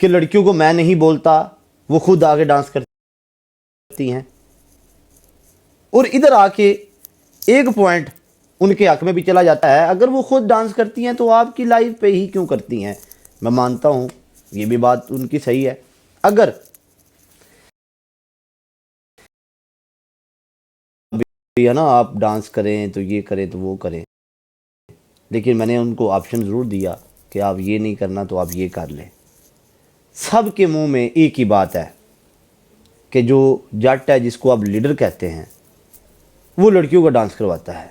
کہ لڑکیوں کو میں نہیں بولتا، وہ خود آگے ڈانس کرتی ہیں، اور ادھر آ کے ایک پوائنٹ ان کے حق میں بھی چلا جاتا ہے، اگر وہ خود ڈانس کرتی ہیں تو آپ کی لائف پہ ہی کیوں کرتی ہیں؟ میں مانتا ہوں یہ بھی بات ان کی صحیح ہے، اگر ہے نا آپ ڈانس کریں تو یہ کریں تو وہ کریں، لیکن میں نے ان کو آپشن ضرور دیا کہ آپ یہ نہیں کرنا تو آپ یہ کر لیں۔ سب کے منہ میں ایک ہی بات ہے کہ جو جٹ ہے، جس کو آپ لیڈر کہتے ہیں، وہ لڑکیوں کا ڈانس کرواتا ہے۔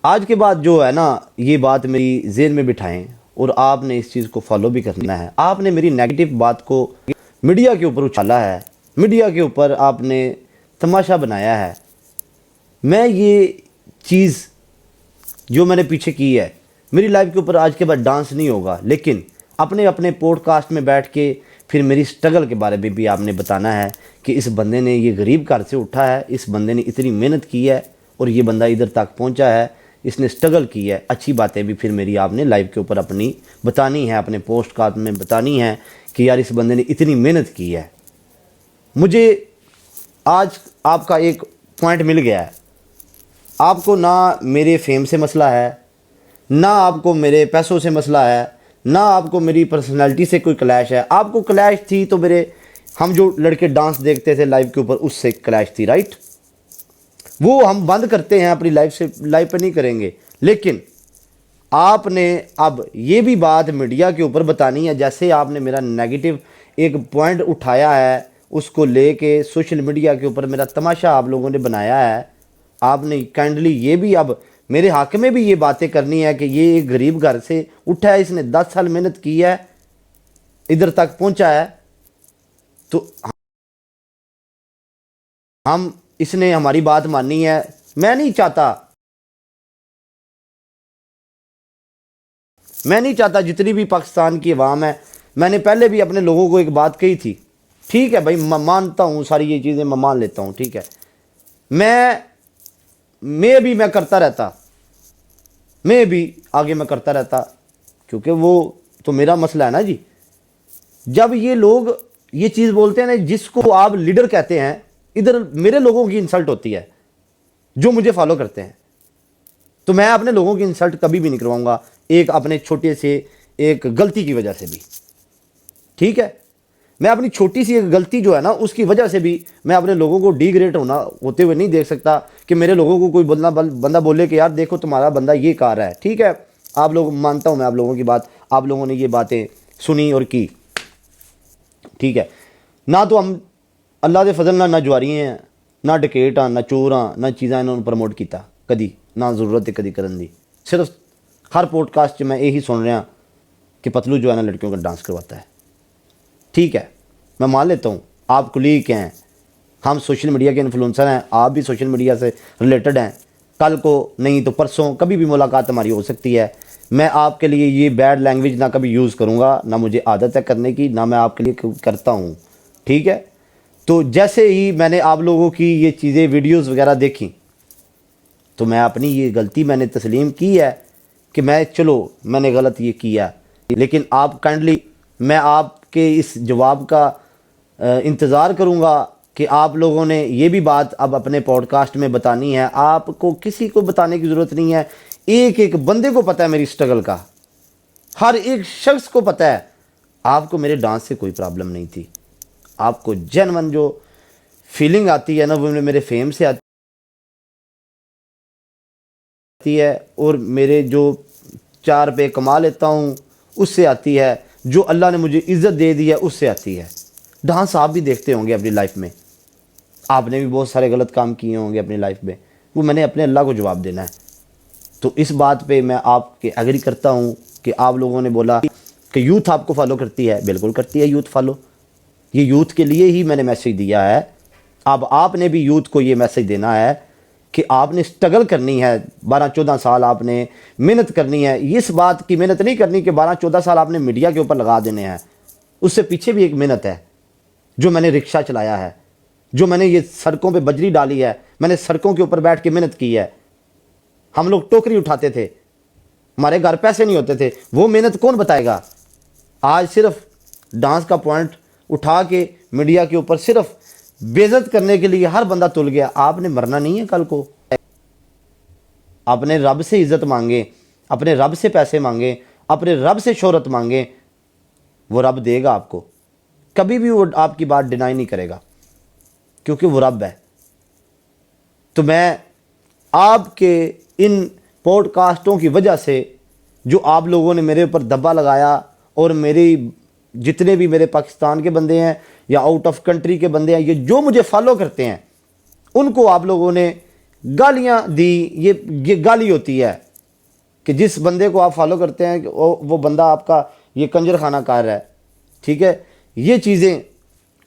آج کے بعد جو ہے نا یہ بات میری ذہن میں بٹھائیں، اور آپ نے اس چیز کو فالو بھی کرنا ہے۔ آپ نے میری نیگیٹو بات کو میڈیا کے اوپر اچھالا ہے، میڈیا کے اوپر آپ نے تماشا بنایا ہے۔ میں یہ چیز جو میں نے پیچھے کی ہے، میری لائف کے اوپر آج کے بعد ڈانس نہیں ہوگا، لیکن اپنے پوڈ کاسٹ میں بیٹھ کے پھر میری سٹرگل کے بارے میں بھی آپ نے بتانا ہے کہ اس بندے نے یہ غریب گھر سے اٹھا ہے، اس بندے نے اتنی محنت کی ہے اور یہ بندہ ادھر تک پہنچا ہے، اس نے سٹرگل کی ہے۔ اچھی باتیں بھی پھر میری آپ نے لائف کے اوپر اپنی بتانی ہے، اپنے پوسٹ کاسٹ میں بتانی ہے کہ یار اس بندے نے اتنی محنت کی ہے۔ مجھے آج آپ کا ایک پوائنٹ مل گیا ہے، آپ کو نہ میرے فیم سے مسئلہ ہے، نہ آپ کو میرے پیسوں سے مسئلہ ہے، نہ آپ کو میری پرسنالٹی سے کوئی کلیش ہے۔ آپ کو کلیش تھی تو ہم جو لڑکے ڈانس دیکھتے تھے لائف کے اوپر، اس سے کلیش تھی، رائٹ؟ وہ ہم بند کرتے ہیں، اپنی لائف پہ نہیں کریں گے، لیکن آپ نے اب یہ بھی بات میڈیا کے اوپر بتانی ہے۔ جیسے آپ نے میرا نیگیٹو ایک پوائنٹ اٹھایا ہے، اس کو لے کے سوشل میڈیا کے اوپر میرا تماشا آپ لوگوں نے بنایا ہے، آپ نے کائنڈلی یہ بھی اب میرے حق میں بھی یہ باتیں کرنی ہے کہ یہ ایک غریب گھر سے اٹھا ہے، اس نے 10 سال محنت کی ہے، ادھر تک پہنچا ہے، تو ہم اس نے ہماری بات ماننی ہے۔ میں نہیں چاہتا جتنی بھی پاکستان کی عوام ہے، میں نے پہلے بھی اپنے لوگوں کو ایک بات کہی تھی، ٹھیک ہے بھائی، میں مانتا ہوں ساری یہ چیزیں، میں مان لیتا ہوں، ٹھیک ہے، میں کرتا رہتا، میں بھی آگے میں کرتا رہتا، کیونکہ وہ تو میرا مسئلہ ہے نا جی۔ جب یہ لوگ یہ چیز بولتے ہیں نا، جس کو آپ لیڈر کہتے ہیں، ادھر میرے لوگوں کی انسلٹ ہوتی ہے جو مجھے فالو کرتے ہیں، تو میں اپنے لوگوں کی انسلٹ کبھی بھی نہیں کرواؤں گا، ایک اپنے چھوٹے سے ایک غلطی کی وجہ سے بھی، ٹھیک ہے؟ میں اپنی چھوٹی سی ایک غلطی جو ہے نا، اس کی وجہ سے بھی میں اپنے لوگوں کو ڈی گریڈ ہوتے ہوئے نہیں دیکھ سکتا کہ میرے لوگوں کو کوئی بندہ بولے کہ یار دیکھو تمہارا بندہ یہ کر رہا ہے، ٹھیک ہے؟ آپ لوگ، مانتا ہوں میں آپ لوگوں کی بات، آپ لوگوں نے یہ باتیں سنی اور کی، ٹھیک ہے؟ نہ تو ہم اللہ دے فضل نہ جواری ہیں، نہ ڈکیٹ ہاں، نہ چور ہاں، نہ چیزاں انہوں نے پروموٹ کیتا کدی، نہ ضرورت ہے کدی کرن دی۔ صرف ہر پوڈ کاسٹ میں یہی سن رہا کہ پتلو جو ہے نا لڑکیوں کا ڈانس کرواتا ہے، ٹھیک ہے؟ میں مان لیتا ہوں آپ کلیگ ہیں، ہم سوشل میڈیا کے انفلوئنسر ہیں، آپ بھی سوشل میڈیا سے ریلیٹڈ ہیں، کل کو نہیں تو پرسوں کبھی بھی ملاقات ہماری ہو سکتی ہے۔ میں آپ کے لیے یہ بیڈ لینگویج نہ کبھی یوز کروں گا، نہ مجھے عادت ہے کرنے کی، نہ میں آپ کے لیے کرتا ہوں، ٹھیک ہے؟ تو جیسے ہی میں نے آپ لوگوں کی یہ چیزیں ویڈیوز وغیرہ دیکھیں، تو میں اپنی یہ غلطی میں نے تسلیم کی ہے کہ میں نے غلط یہ کیا، لیکن آپ کائنڈلی، میں آپ کے اس جواب کا انتظار کروں گا کہ آپ لوگوں نے یہ بھی بات اب اپنے پوڈ کاسٹ میں بتانی ہے۔ آپ کو کسی کو بتانے کی ضرورت نہیں ہے، ایک بندے کو پتہ ہے میری سٹرگل کا، ہر ایک شخص کو پتہ ہے۔ آپ کو میرے ڈانس سے کوئی پرابلم نہیں تھی، آپ کو جینون جو فیلنگ آتی ہے نا، وہ میرے فیم سے آتی ہے، اور میرے جو 4 روپے کما لیتا ہوں اس سے آتی ہے، جو اللہ نے مجھے عزت دے دی ہے اس سے آتی ہے۔ ڈانس آپ بھی دیکھتے ہوں گے اپنی لائف میں، آپ نے بھی بہت سارے غلط کام کیے ہوں گے اپنی لائف میں، وہ میں نے اپنے اللہ کو جواب دینا ہے۔ تو اس بات پہ میں آپ کے ایگری کرتا ہوں کہ آپ لوگوں نے بولا کہ یوتھ آپ کو فالو کرتی ہے، بالکل کرتی ہے یوتھ فالو، یہ یوتھ کے لیے ہی میں نے میسیج دیا ہے۔ اب آپ نے بھی یوتھ کو یہ میسیج دینا ہے کہ آپ نے سٹرگل کرنی ہے، 12-14 سال آپ نے محنت کرنی ہے۔ اس بات کی محنت نہیں کرنی کہ 12-14 سال آپ نے میڈیا کے اوپر لگا دینے ہیں، اس سے پیچھے بھی ایک محنت ہے، جو میں نے رکشہ چلایا ہے، جو میں نے یہ سڑکوں پہ بجری ڈالی ہے، میں نے سڑکوں کے اوپر بیٹھ کے محنت کی ہے۔ ہم لوگ ٹوکری اٹھاتے تھے، ہمارے گھر پیسے نہیں ہوتے تھے، وہ محنت کون بتائے گا؟ آج صرف ڈانس کا پوائنٹ اٹھا کے میڈیا کے اوپر صرف بےعزت کرنے کے لیے ہر بندہ تل گیا. آپ نے مرنا نہیں ہے کل کو. اپنے رب سے عزت مانگیں, اپنے رب سے پیسے مانگیں, اپنے رب سے شہرت مانگیں, وہ رب دے گا آپ کو. کبھی بھی وہ آپ کی بات ڈینائی نہیں کرے گا, کیونکہ وہ رب ہے. تو میں آپ کے ان پوڈ کاسٹوں کی وجہ سے جو آپ لوگوں نے میرے اوپر دبا لگایا, اور میری جتنے بھی میرے پاکستان کے بندے ہیں یا آؤٹ آف کنٹری کے بندے ہیں, یہ جو مجھے فالو کرتے ہیں, ان کو آپ لوگوں نے گالیاں دی. یہ گالی ہوتی ہے کہ جس بندے کو آپ فالو کرتے ہیں وہ بندہ آپ کا یہ کنجر خانہ کار ہے. ٹھیک ہے, یہ چیزیں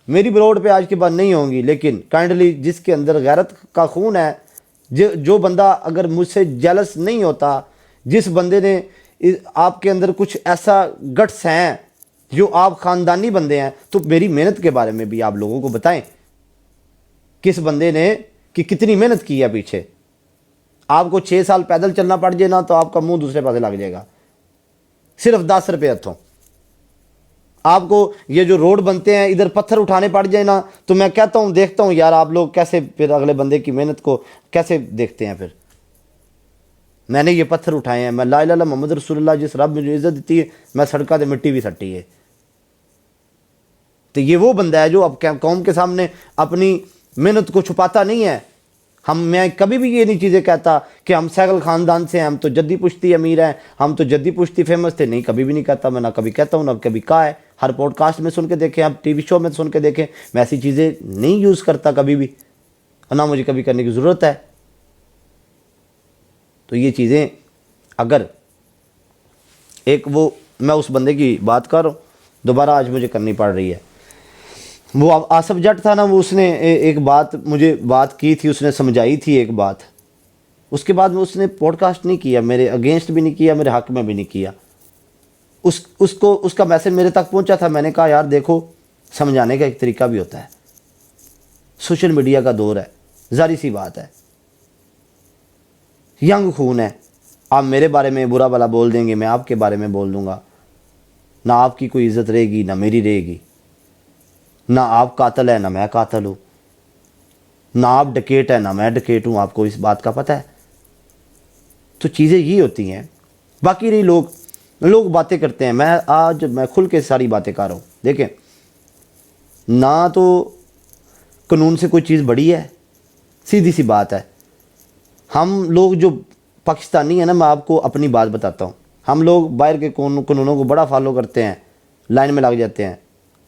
میری بروڈ پہ آج کے بعد نہیں ہوں گی, لیکن کائنڈلی جس کے اندر غیرت کا خون ہے, جو بندہ اگر مجھ سے جیلس نہیں ہوتا, جس بندے نے آپ کے اندر کچھ ایسا گٹس ہیں جو آپ خاندانی بندے ہیں, تو میری محنت کے بارے میں بھی آپ لوگوں کو بتائیں. کس بندے نے کہ کتنی محنت کی ہے پیچھے. آپ کو 6 سال پیدل چلنا پڑ جائے نا تو آپ کا منہ دوسرے پاسے لگ جائے گا, صرف 10 روپے ہتھوں. آپ کو یہ جو روڈ بنتے ہیں ادھر پتھر اٹھانے پڑ جائے نا, تو میں کہتا ہوں دیکھتا ہوں یار آپ لوگ کیسے پھر اگلے بندے کی محنت کو کیسے دیکھتے ہیں. پھر میں نے یہ پتھر اٹھائے ہیں, میں لا الہ الا محمد رسول اللہ, جس رب مجھے عزت دیتی ہے, میں سڑکہ دے مٹی بھی سٹی ہے. تو یہ وہ بندہ ہے جو اب قوم کے سامنے اپنی محنت کو چھپاتا نہیں ہے. میں کبھی بھی یہ نہیں چیزیں کہتا کہ ہم سیگل خاندان سے ہیں, ہم تو جدی پشتی امیر ہیں, ہم تو جدی پشتی فیمس تھے. نہیں, کبھی بھی نہیں کہتا میں, نہ کبھی کہتا ہوں, نہ کبھی کہا ہے. ہر پوڈ کاسٹ میں سن کے دیکھیں, آپ ٹی وی شو میں سن کے دیکھیں, میں ایسی چیزیں نہیں یوز کرتا کبھی بھی, نہ مجھے کبھی کرنے کی ضرورت ہے. تو یہ چیزیں اگر ایک وہ میں اس بندے کی بات کر رہا ہوں, دوبارہ آج مجھے کرنی پڑ رہی ہے. وہ آصف جٹ تھا نا, وہ اس نے ایک بات مجھے بات کی تھی, اس نے سمجھائی تھی ایک بات. اس کے بعد میں اس نے پوڈ کاسٹ نہیں کیا, میرے اگینسٹ بھی نہیں کیا, میرے حق میں بھی نہیں کیا. اس کا میسج میرے تک پہنچا تھا. میں نے کہا یار دیکھو, سمجھانے کا ایک طریقہ بھی ہوتا ہے. سوشل میڈیا کا دور ہے, ظاہر سی بات ہے, ینگ خون ہے. آپ میرے بارے میں برا بھلا بول دیں گے, میں آپ کے بارے میں بول دوں گا. نہ آپ کی کوئی عزت رہے گی, نہ میری رہے گی. نہ آپ قاتل ہے, نہ میں قاتل ہوں. نہ آپ ڈکیٹ ہے, نہ میں ڈکیٹ ہوں. آپ کو اس بات کا پتہ ہے. تو چیزیں یہ ہوتی ہیں. باقی رہی لوگ باتیں کرتے ہیں, میں کھل کے ساری باتیں کر رہا ہوں. دیکھیں, نہ تو قانون سے کوئی چیز بڑی ہے, سیدھی سی بات ہے. ہم لوگ جو پاکستانی ہیں نا, میں آپ کو اپنی بات بتاتا ہوں, ہم لوگ باہر کے قانونوں کو بڑا فالو کرتے ہیں, لائن میں لگ جاتے ہیں.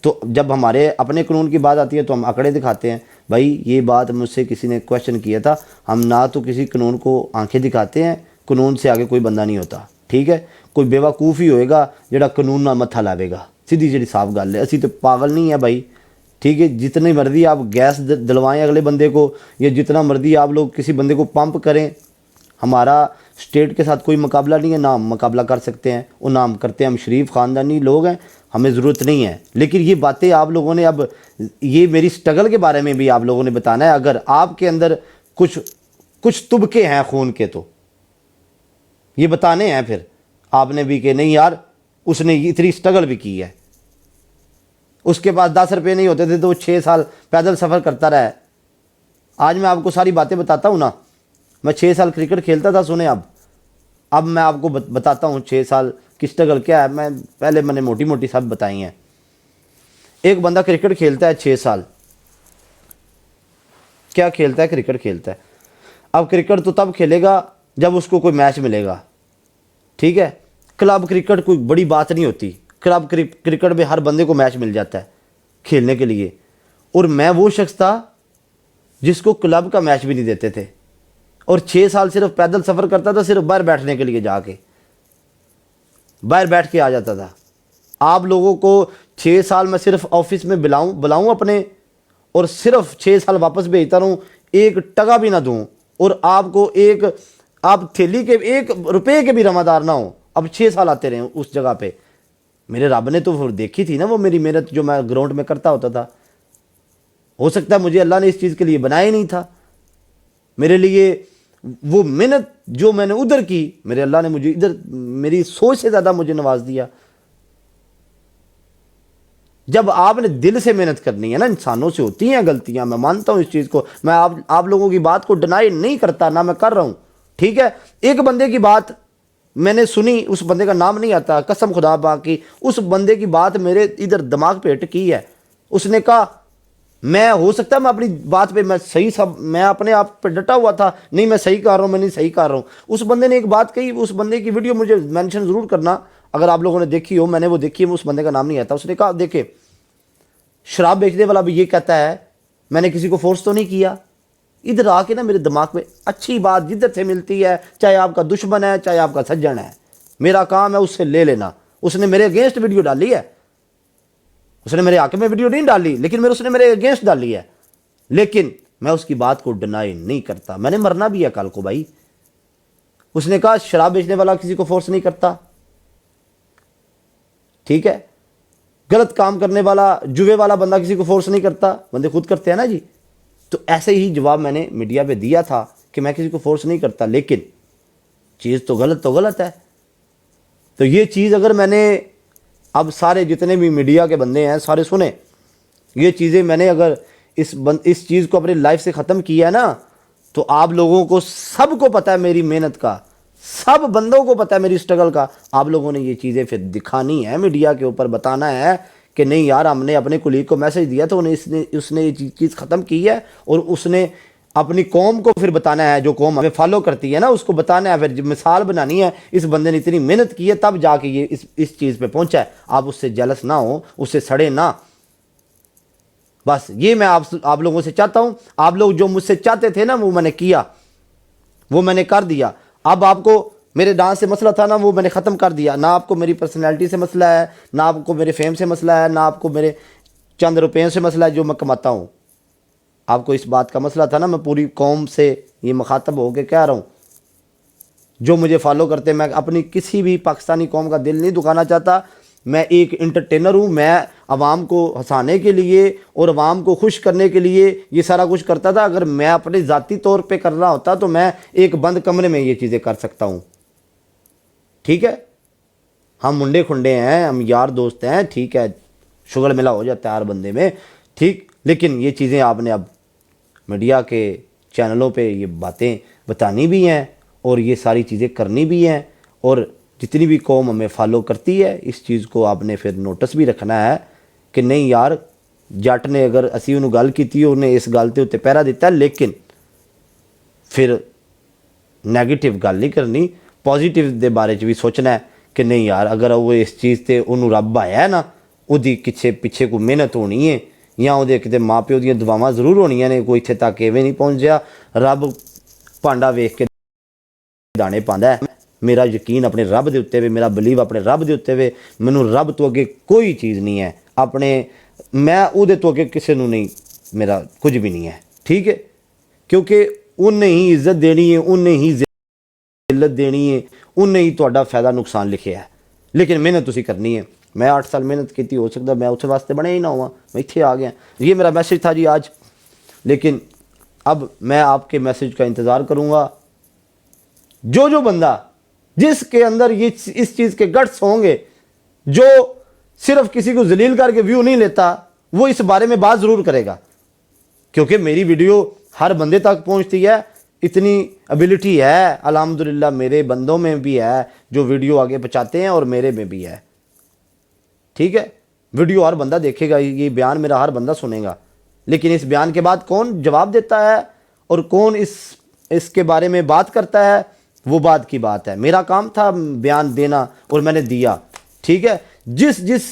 تو جب ہمارے اپنے قانون کی بات آتی ہے تو ہم آنکڑے دکھاتے ہیں. بھائی یہ بات مجھ سے کسی نے کویشچن کیا تھا, ہم نہ تو کسی قانون کو آنکھیں دکھاتے ہیں, قانون سے آگے کوئی بندہ نہیں ہوتا. ٹھیک ہے, کوئی بیوقوف ہی ہوئے گا جڑا قانون نہ متھا لاوے گا. سیدھی جڑی صاف گل ہے, اسی تو پاگل نہیں ہے بھائی. ٹھیک ہے, جتنی مرضی آپ گیس دلوائیں اگلے بندے کو, یا جتنا مرضی آپ لوگ کسی بندے کو پمپ کریں, ہمارا اسٹیٹ کے ساتھ کوئی مقابلہ نہیں ہے, نہ ہم مقابلہ کر سکتے ہیں, اور نہ ہم کرتے ہیں. ہم شریف خاندانی لوگ ہیں, ہمیں ضرورت نہیں ہے. لیکن یہ باتیں آپ لوگوں نے, اب یہ میری سٹرگل کے بارے میں بھی آپ لوگوں نے بتانا ہے. اگر آپ کے اندر کچھ طبقے ہیں خون کے, تو یہ بتانے ہیں پھر آپ نے بھی کہ نہیں یار اس نے اتنی سٹرگل بھی کی ہے. اس کے پاس 10 روپے نہیں ہوتے تھے تو وہ 6 سال پیدل سفر کرتا رہا ہے. آج میں آپ کو ساری باتیں بتاتا ہوں نا. میں 6 سال کرکٹ کھیلتا تھا, سنیں اب میں آپ کو بتاتا ہوں 6 سال کی سٹرگل کیا ہے. میں نے موٹی موٹی سب بتائی ہیں. ایک بندہ کرکٹ کھیلتا ہے 6 سال, کیا کھیلتا ہے؟ کرکٹ کھیلتا ہے. اب کرکٹ تو تب کھیلے گا جب اس کو کوئی میچ ملے گا. ٹھیک ہے, کلب کرکٹ کوئی بڑی بات نہیں ہوتی. کلب کرکٹ میں ہر بندے کو میچ مل جاتا ہے کھیلنے کے لیے. اور میں وہ شخص تھا جس کو کلب کا میچ بھی نہیں دیتے تھے, اور 6 سال صرف پیدل سفر کرتا تھا, صرف باہر بیٹھنے کے لیے, جا کے باہر بیٹھ کے آ جاتا تھا. آپ لوگوں کو 6 سال میں صرف آفس میں بلاؤں اپنے, اور صرف 6 سال واپس بھیجتا رہوں, 1 ٹکا بھی نہ دوں, اور آپ کو آپ تھیلی کے 1 روپے کے بھی رمادار نہ ہوں. اب 6 سال آتے رہے اس جگہ پہ. میرے رب نے تو دیکھی تھی نا وہ میری محنت جو میں گراؤنڈ میں کرتا ہوتا تھا. ہو سکتا ہے مجھے اللہ نے اس چیز کے لیے بنایا ہی نہیں تھا. میرے لیے وہ محنت جو میں نے ادھر کی, میرے اللہ نے مجھے ادھر میری سوچ سے زیادہ مجھے نواز دیا. جب آپ نے دل سے محنت کرنی ہے نا، انسانوں سے ہوتی ہیں غلطیاں، میں مانتا ہوں اس چیز کو، میں آپ لوگوں کی بات کو ڈینائی نہیں کرتا، نہ میں کر رہا ہوں، ٹھیک ہے۔ ایک بندے کی بات میں نے سنی، اس بندے کا نام نہیں آتا، قسم خدا پاک کی، اس بندے کی بات میرے ادھر دماغ پہ ہٹ کی ہے۔ اس نے کہا میں ہو سکتا ہے میں اپنی بات پہ میں صحیح، سب میں اپنے آپ پہ ڈٹا ہوا تھا، نہیں میں صحیح کر رہا ہوں، میں نہیں صحیح کر رہا ہوں۔ اس بندے نے ایک بات کہی، اس بندے کی ویڈیو مجھے مینشن ضرور کرنا اگر آپ لوگوں نے دیکھی ہو، میں نے وہ دیکھی ہے، اس بندے کا نام نہیں آتا۔ اس نے کہا دیکھیں شراب بیچنے والا بھی یہ کہتا ہے میں نے کسی کو فورس تو نہیں کیا۔ ادھر آ کے نا میرے دماغ میں اچھی بات جدھر سے ملتی ہے، چاہے آپ کا دشمن ہے چاہے آپ کا سجن ہے، میرا کام ہے اس سے لے لینا۔ اس نے میرے اگینسٹ ویڈیو ڈالی ہے، اس نے میرے حق میں ویڈیو نہیں ڈالی، لیکن اس نے میرے اگینسٹ ڈالی ہے، لیکن میں اس کی بات کو ڈینائی نہیں کرتا، میں نے مرنا بھی ہے کل کو بھائی۔ اس نے کہا شراب بیچنے والا کسی کو فورس نہیں کرتا، ٹھیک ہے، غلط کام کرنے والا جوے والا بندہ کسی کو فورس نہیں کرتا، بندے خود کرتے ہیں نا جی۔ تو ایسے ہی جواب میں نے میڈیا پہ دیا تھا کہ میں کسی کو فورس نہیں کرتا، لیکن چیز تو غلط ہے۔ تو یہ چیز اگر میں نے اب سارے جتنے بھی میڈیا کے بندے ہیں سارے سنیں، یہ چیزیں میں نے اگر اس چیز کو اپنی لائف سے ختم کیا ہے نا، تو آپ لوگوں کو سب کو پتہ ہے میری محنت کا، سب بندوں کو پتہ ہے میری سٹرگل کا۔ آپ لوگوں نے یہ چیزیں پھر دکھانی ہے، میڈیا کے اوپر بتانا ہے کہ نہیں یار ہم نے اپنے کولیگ کو میسج دیا تو اس نے یہ چیز ختم کی ہے، اور اس نے اپنی قوم کو پھر بتانا ہے، جو قوم ہمیں فالو کرتی ہے نا اس کو بتانا ہے، پھر مثال بنانی ہے، اس بندے نے اتنی محنت کی ہے تب جا کے یہ اس چیز پہ پہنچا ہے۔ آپ اس سے جیلس نہ ہو، اس سے سڑے نہ، بس یہ میں آپ لوگوں سے چاہتا ہوں۔ آپ لوگ جو مجھ سے چاہتے تھے نا وہ میں نے کیا، وہ میں نے کر دیا۔ اب آپ کو میرے ڈانس سے مسئلہ تھا نا، وہ میں نے ختم کر دیا۔ نہ آپ کو میری پرسنالٹی سے مسئلہ ہے، نہ آپ کو میرے فیم سے مسئلہ ہے، نہ آپ کو میرے چند روپیوں سے مسئلہ ہے جو میں کماتا ہوں۔ آپ کو اس بات کا مسئلہ تھا نا، میں پوری قوم سے یہ مخاطب ہو کے کہہ رہا ہوں، جو مجھے فالو کرتے، میں اپنی کسی بھی پاکستانی قوم کا دل نہیں دکھانا چاہتا۔ میں ایک انٹرٹینر ہوں، میں عوام کو ہنسانے کے لیے اور عوام کو خوش کرنے کے لیے یہ سارا کچھ کرتا تھا۔ اگر میں اپنے ذاتی طور پہ کر رہا ہوتا تو میں ایک بند کمرے میں یہ چیزیں کر سکتا ہوں، ٹھیک ہے۔ ہم منڈے کھنڈے ہیں، ہم یار دوست ہیں، ٹھیک ہے، شغل ملا ہو جاتا ہے ہر بندے میں، ٹھیک، لیکن یہ چیزیں آپ نے اب میڈیا کے چینلوں پہ یہ باتیں بتانی بھی ہیں اور یہ ساری چیزیں کرنی بھی ہیں، اور جتنی بھی قوم ہمیں فالو کرتی ہے اس چیز کو آپ نے پھر نوٹس بھی رکھنا ہے کہ نہیں یار جٹ نے اگر اسی انہوں گل کی انہیں اس گل کے اتنے پہرا دیتا ہے، لیکن پھر نیگیٹو گل نہیں کرنی، پازیٹیو دے بارے بھی سوچنا ہے کہ نہیں یار اگر وہ اس چیز تے انہوں رب آیا ہے نا، وہی پیچھے کوئی محنت ہونی ہے، یا وہ کتے ماں پیو دیا دعاواں ضرور ہونیاں نے، کوئی اتنے تک ایویں نہیں پہنچ جا۔ رب پانڈا ویخ کے دانے پاندا ہے۔ میرا یقین اپنے رب دے اتنے وے، میرا بلیو اپنے رب دے اتنے وے، مینوں رب تو اگے کوئی چیز نہیں ہے، اپنے میں او دے تو اگے کسے نوں نہیں، میرا کچھ بھی نہیں ہے، ٹھیک ہے، کیونکہ انہیں ہی عزت دینی ہے، انہیں ہی ذلت دینی ہے، انہیں ہی تہاڈا فائدہ نقصان لکھیا ہے، لیکن محنت تسی کرنی ہے۔ میں 8 سال محنت کی، ہو سکتا میں اس واسطے بنے ہی نہ ہوا، میں اتنے آ گیا۔ یہ میرا میسج تھا جی آج، لیکن اب میں آپ کے میسج کا انتظار کروں گا۔ جو بندہ جس کے اندر یہ اس چیز کے گٹس ہوں گے، جو صرف کسی کو ذلیل کر کے ویو نہیں لیتا، وہ اس بارے میں بات ضرور کرے گا، کیونکہ میری ویڈیو ہر بندے تک پہنچتی ہے، اتنی ایبلٹی ہے الحمدللہ، میرے بندوں میں بھی ہے جو ویڈیو آگے پہنچاتے ہیں اور میرے میں بھی ہے، ٹھیک ہے۔ ویڈیو ہر بندہ دیکھے گا، یہ بیان میرا ہر بندہ سنے گا، لیکن اس بیان کے بعد کون جواب دیتا ہے اور کون اس کے بارے میں بات کرتا ہے، وہ بات کی بات ہے۔ میرا کام تھا بیان دینا اور میں نے دیا، ٹھیک ہے۔ جس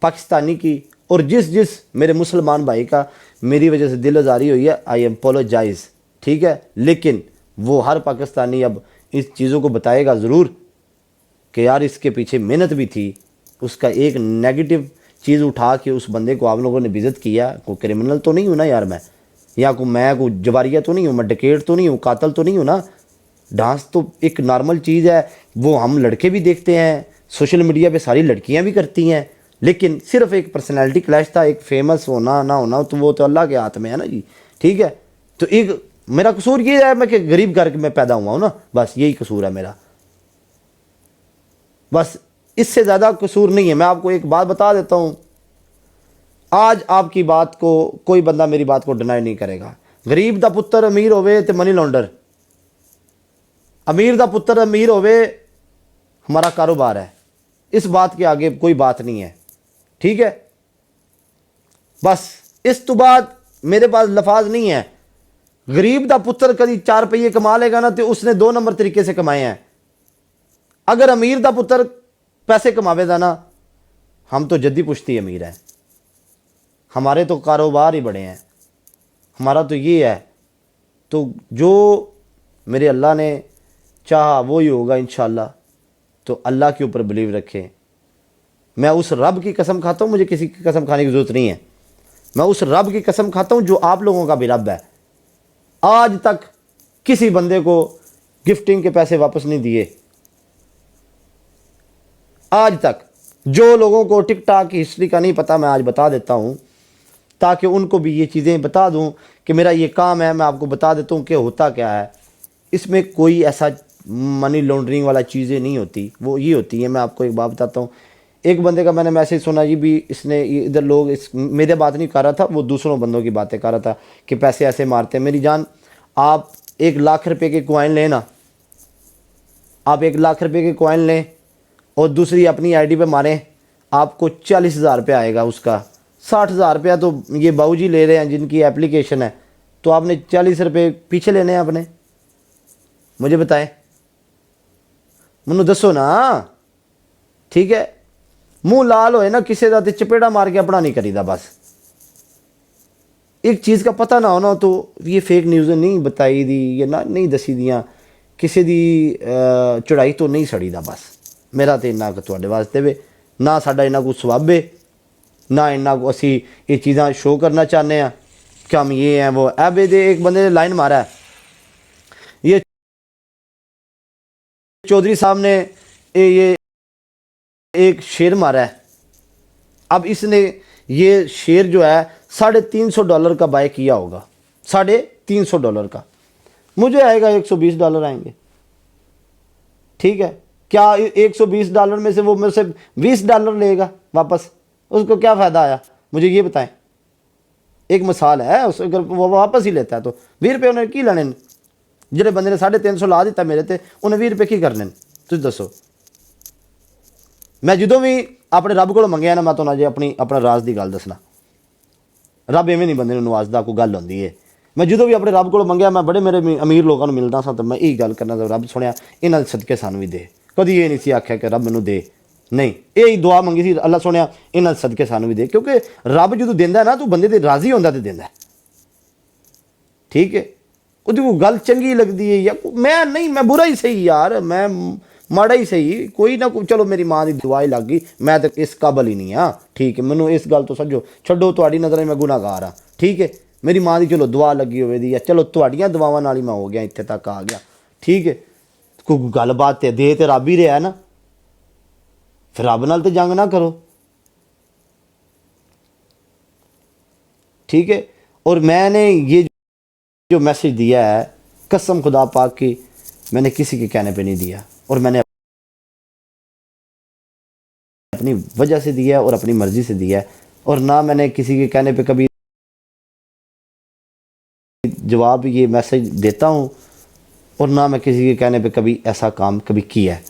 پاکستانی کی اور جس میرے مسلمان بھائی کا میری وجہ سے دل آزاری ہوئی ہے، آئی اپولوجائز، ٹھیک ہے، لیکن وہ ہر پاکستانی اب اس چیزوں کو بتائے گا ضرور کہ یار اس کے پیچھے محنت بھی تھی۔ اس کا ایک نیگیٹو چیز اٹھا کے اس بندے کو آپ لوگوں نے بےعزت کیا، کوئی کرمنل تو نہیں ہوں نا یار میں، یا کوئی جواریہ تو نہیں ہوں، میں ڈکیٹ تو نہیں ہوں، قاتل تو نہیں ہوں نا۔ ڈانس تو ایک نارمل چیز ہے، وہ ہم لڑکے بھی دیکھتے ہیں، سوشل میڈیا پہ ساری لڑکیاں بھی کرتی ہیں، لیکن صرف ایک پرسنالٹی کلیش تھا، ایک فیمس ہونا نہ ہونا تو وہ تو اللہ کے ہاتھ میں ہے نا جی، ٹھیک ہے۔ تو ایک میرا قصور یہ ہے میں کہ غریب گھر میں پیدا ہوا ہوں نا، بس یہی قصور ہے میرا، بس اس سے زیادہ قصور نہیں ہے۔ میں آپ کو ایک بات بتا دیتا ہوں، آج آپ کی بات کو کوئی بندہ میری بات کو ڈینائی نہیں کرے گا. غریب دا پتر امیر ہوئے تے منی لانڈر، امیر دا پتر امیر ہوئے ہمارا کاروبار ہے. اس بات کے آگے کوئی بات نہیں ہے. ٹھیک ہے، بس اس تو بعد میرے پاس لفاظ نہیں ہے. غریب دا پتر کدی 4 روپیے کما لے گا نا تو اس نے 2 نمبر طریقے سے کمائے ہیں. اگر امیر دا پتر پیسے کماوے دا نا، ہم تو جدی پشتی امیر ہیں، ہمارے تو کاروبار ہی بڑے ہیں، ہمارا تو یہ ہے. تو جو میرے اللہ نے چاہا وہی ہوگا انشاءاللہ. تو اللہ کے اوپر بلیو رکھیں. میں اس رب کی قسم کھاتا ہوں، مجھے کسی کی قسم کھانے کی ضرورت نہیں ہے. میں اس رب کی قسم کھاتا ہوں جو آپ لوگوں کا بھی رب ہے. آج تک کسی بندے کو گفٹنگ کے پیسے واپس نہیں دیے. آج تک جو لوگوں کو ٹک ٹاک کی ہسٹری کا نہیں پتہ، میں آج بتا دیتا ہوں تاکہ ان کو بھی یہ چیزیں بتا دوں کہ میرا یہ کام ہے. میں آپ کو بتا دیتا ہوں کہ ہوتا کیا ہے. اس میں کوئی ایسا منی لانڈرنگ والا چیزیں نہیں ہوتی، وہ یہ ہوتی ہیں. میں آپ کو ایک بات بتاتا ہوں. ایک بندے کا میں نے میسیج سنا جی بھی، اس نے ادھر لوگ میرے بات نہیں کر رہا تھا، وہ دوسروں بندوں کی باتیں کر رہا تھا کہ پیسے ایسے مارتے ہیں. میری جان، آپ 1,00,000 روپے کے کوائن لیں نا، آپ 1,00,000 روپے کے کوائن لیں اور دوسری اپنی آئی ڈی پہ ماریں، آپ کو 40,000 روپے آئے گا. اس کا 60,000 روپیہ تو یہ باؤ جی لے رہے ہیں جن کی اپلیکیشن ہے. تو آپ نے 40 روپے پیچھے لینے ہیں اپنے. مجھے بتائیں، منو دسو نا. ٹھیک ہے، منہ لال ہوئے نا کسی دا تے چپیڑا مار کے اپنا نہیں کری دا. بس ایک چیز کا پتہ نہ ہونا تو یہ فیک نیوز نہیں بتائی دی یا نہیں دسی دیاں، کسی دی چڑھائی تو نہیں سڑی دا. بس میرا تو انہا کہ تواڈے واسطے وے، نہ ساڈا انہا کو سواب ہے، نہ انہا کو اسی یہ چیزاں شو کرنا چاہنے ہیں کہ ہم یہ ہیں وہ. اب ایک بندے نے لائن مارا ہے، یہ چودھری صاحب نے یہ ایک شیر مارا ہے. اب اس نے یہ شیر جو ہے $350 کا بائی کیا ہوگا، $350 کا. مجھے آئے گا $120 آئیں گے. ٹھیک ہے، کیا $120 میں سے وہ میرے سے $20 لے گا واپس؟ اس کو کیا فائدہ آیا؟ مجھے یہ بتائیں. ایک مثال ہے، اس اگر وہ واپس ہی لیتا ہے تو 20 روپے انہیں کی لینے؟ جڑے بندے نے 350 لا دیتا میرے تے انہیں 20 روپے کی کرنے؟ تجھ دسو. میں جدوں بھی اپنے رب کو منگیا نا، میں تو جی اپنا راز دی گل دسنا. رب ایویں نہیں بندے نوں نوازدا، کوئی گل ہوندی ہے. میں جدوں بھی اپنے رب کو منگیا، میں بڑے میرے امیر لوگوں ملدا سا تو میں یہی گل کرنا، رب سنیا انہاں دے صدقے سانوں بھی دے. کدی یہ نہیں سی آکھیا کہ رب مینوں دے، نہیں، یہی دعا منگی سی، اللہ سنیا انہاں دے صدقے سانوں بھی دے. کیونکہ رب جدوں دیندا ہے نا تو بندے تے راضی ہوندا تے دیندا ہے. ٹھیک ہے، وہ گل چنگی لگتی ہے یا میں برا ہی صحیح یار، میں ماڑا ہی صحیح، کوئی نہ کوئی. چلو میری ماں کی دعا ہی لگ گئی، میں تو اس قابل ہی نہیں ہاں. ٹھیک ہے، مینوں اس گل تو سمجھو چھڈو، تہاڈی نظر میں گناہگار ہاں. ٹھیک ہے، میری ماں کی چلو دعا لگی ہوئے دی، یا چلو تہاڈیاں دعاواں نال ہی میں ہو گیا اتنے تک آ گیا. ٹھیک ہے، کوئی گل بات تے دے تے رب ہی رہا ہے نا، پھر رب نال تے جنگ نہ کرو. ٹھیک ہے، اور میں نے یہ جو میسج دیا ہے قسم خدا پاک کی میں نے کسی کے کہنے پہ نہیں دیا، اور میں نے اپنی وجہ سے دیا ہے اور اپنی مرضی سے دیا ہے. اور نہ میں نے کسی کے کہنے پہ کبھی جواب یہ میسج دیتا ہوں، اور نہ میں کسی کے کہنے پہ کبھی ایسا کام کبھی کیا ہے.